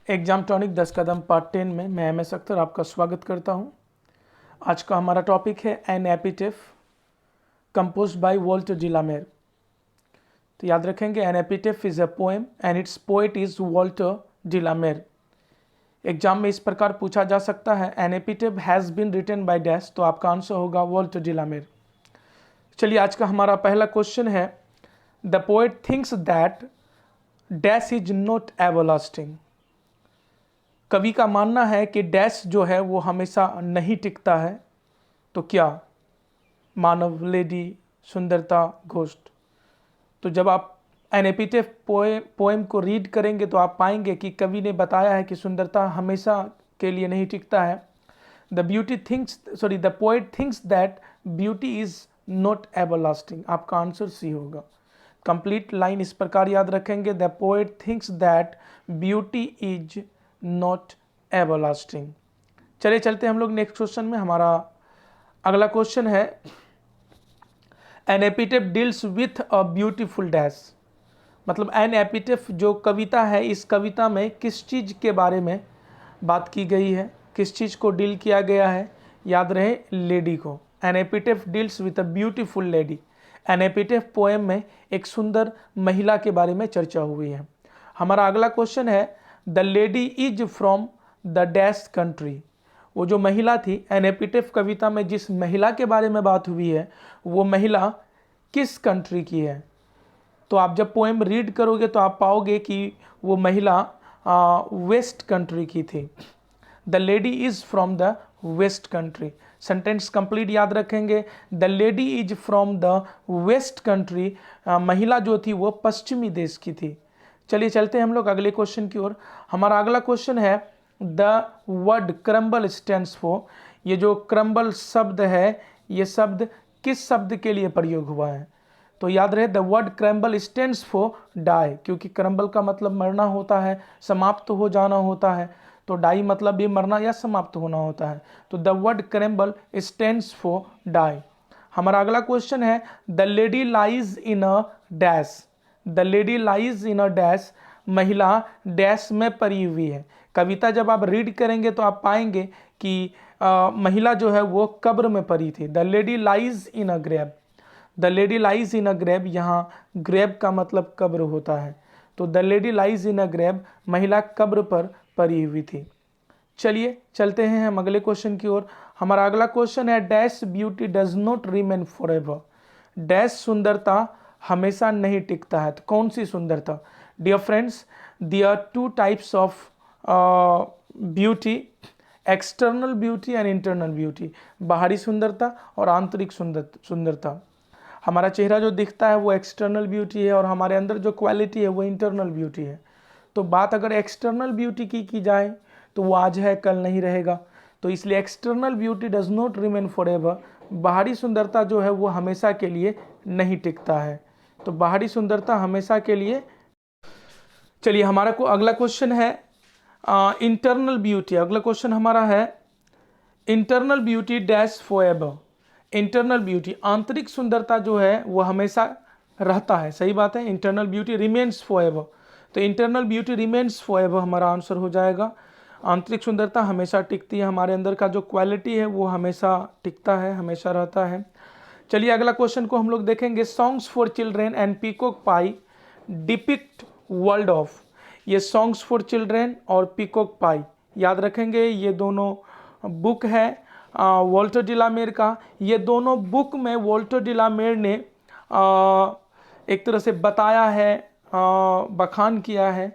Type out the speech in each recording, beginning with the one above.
Exam tonic 10 कदम part 10 में मैं MS Akhtar आपका स्वागत करता हूं। आज का हमारा टॉपिक है an epitaph composed by Walter de la Mare. तो याद रखेंगे an epitaph is a poem and its poet is Walter de la Mare. Exam में इस प्रकार पूछा जा सकता है an epitaph has been written by dash, तो आपका आंसर होगा वॉल्टर डिलामेर। चलिए आज का हमारा पहला क्वेश्चन है the poet thinks that dash is not everlasting. कवि का मानना है कि डैश जो है वो हमेशा नहीं टिकता है। तो क्या? मानव, लेडी, सुंदरता, घोस्ट। तो जब आप एन एपिटेफ पोएम को रीड करेंगे तो आप पाएंगे कि कवि ने बताया है कि सुंदरता हमेशा के लिए नहीं टिकता है। The poet thinks that beauty is not everlasting. आपका आंसर सी होगा। कंप्लीट लाइन इस प्रकार याद रखेंगे the poet thinks that beauty is not everlasting. चलिए चलते हैं हम लोग नेक्स्ट क्वेश्चन में। हमारा अगला क्वेश्चन है an epitaph deals with a beautiful dash. मतलब एन एपिटेफ जो कविता है, इस कविता में किस चीज़ के बारे में बात की गई है, किस चीज़ को डील किया गया है? याद रहे, लेडी को। An epitaph deals with a beautiful lady. An epitaph poem में एक सुंदर महिला के बारे में चर्चा हुई है। हमारा अगला क्वेश्चन है the lady is from the dash country. वो जो महिला थी, एन एपिटेफ कविता में जिस महिला के बारे में बात हुई है वो महिला किस कंट्री की है? तो आप जब पोएम रीड करोगे तो आप पाओगे कि वो महिला वेस्ट कंट्री की थी। The lady is from the west country. Sentence complete याद रखेंगे the lady is from the west country. महिला जो थी वो पश्चिमी देश की थी। चलिए चलते हैं हम लोग अगले क्वेश्चन की ओर। हमारा अगला क्वेश्चन है the word crumble stands for. ये जो क्रम्बल शब्द है, ये शब्द किस शब्द के लिए प्रयोग हुआ है? तो याद रहे the word crumble stands for die, क्योंकि क्रम्बल का मतलब मरना होता है, समाप्त हो जाना होता है। तो डाई मतलब भी मरना या समाप्त होना होता है। तो the word crumble stands for die. हमारा अगला क्वेश्चन है the lady lies in a dash. The lady lies in a dash. महिला डैश में पड़ी हुई है। कविता जब आप रीड करेंगे तो आप पाएंगे कि महिला जो है वो कब्र में पड़ी थी। The lady lies in a grave. The lady lies in a grave, यहाँ ग्रेव का मतलब कब्र होता है। तो the lady lies in a grave, महिला कब्र पर पड़ी हुई थी। चलिए चलते हैं हम अगले क्वेश्चन की ओर। हमारा अगला क्वेश्चन है dash beauty does not remain forever. Dash सुंदरता हमेशा नहीं टिकता है। तो कौन सी सुंदरता? Dear friends, there are two types of beauty, external beauty and internal beauty. बाहरी सुंदरता और आंतरिक सुंदरता। हमारा चेहरा जो दिखता है वो एक्सटर्नल ब्यूटी है और हमारे अंदर जो क्वालिटी है वो इंटरनल ब्यूटी है। तो बात अगर एक्सटर्नल ब्यूटी की जाए तो वो आज है कल नहीं रहेगा। तो इसलिए external beauty does not remain forever. बाहरी सुंदरता जो है वो हमेशा के लिए नहीं टिकता है। तो बाहरी सुंदरता हमेशा के लिए। चलिए हमारा को अगला क्वेश्चन है इंटरनल ब्यूटी। अगला क्वेश्चन हमारा है internal beauty dash forever. Internal beauty, आंतरिक सुंदरता जो है वो हमेशा रहता है। सही बात है, इंटरनल ब्यूटी रिमेन्स फॉरएवर। तो इंटरनल ब्यूटी रिमेन्स फॉरएवर हमारा आंसर हो जाएगा। आंतरिक सुंदरता हमेशा टिकती है, हमारे अंदर का जो क्वालिटी है वो हमेशा टिकता है, हमेशा रहता है। चलिए अगला क्वेश्चन को हम लोग देखेंगे songs for children and peacock pie depict world of. ये सॉन्ग्स फॉर चिल्ड्रेन और पीकॉक पाई याद रखेंगे, ये दोनों बुक है वॉल्टर डिलामेर का। ये दोनों बुक में वॉल्टर डिलामेर ने एक तरह से बताया है, बखान किया है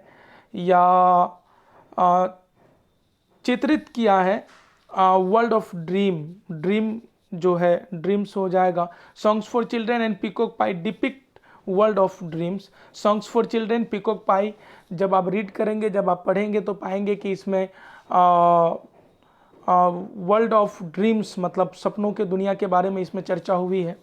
या चित्रित किया है वर्ल्ड ऑफ ड्रीम। ड्रीम जो है, ड्रीम्स हो जाएगा। Songs for children and peacock pie depict world of dreams. Songs for children, peacock pie जब आप रीड करेंगे, जब आप पढ़ेंगे तो पाएंगे कि इसमें वर्ल्ड ऑफ ड्रीम्स मतलब सपनों के दुनिया के बारे में इसमें चर्चा हुई है।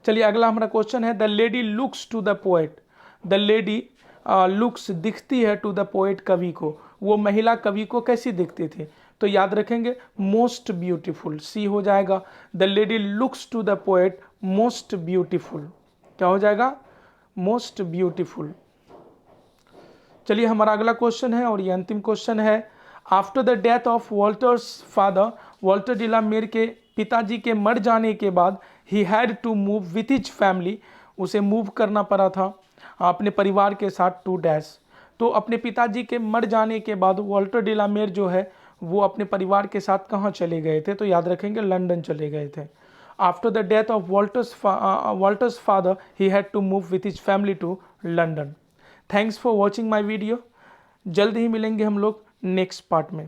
चलिए अगला हमारा क्वेश्चन है the lady looks to the poet. The lady looks दिखती है टू द पोएट, कवि को। वो महिला कवि को कैसी दिखती थी? तो याद रखेंगे मोस्ट ब्यूटीफुल, सी हो जाएगा। The lady looks to the poet most beautiful. क्या हो जाएगा? Most beautiful. चलिए हमारा अगला क्वेश्चन है और ये अंतिम क्वेश्चन है। After the death of Walter's father, Walter de la Mare के पिताजी के मर जाने के बाद he had to move with his family, उसे मूव करना पड़ा था अपने परिवार के साथ टू डैश। तो अपने पिताजी के मर जाने के बाद वॉल्टर डिलामेर जो है वो अपने परिवार के साथ कहाँ चले गए थे, तो याद रखेंगे लंदन चले गए थे। After the death of Walter's father he had to move with his family to London. Thanks for watching my video. जल्द ही मिलेंगे हम लोग नेक्स्ट पार्ट में।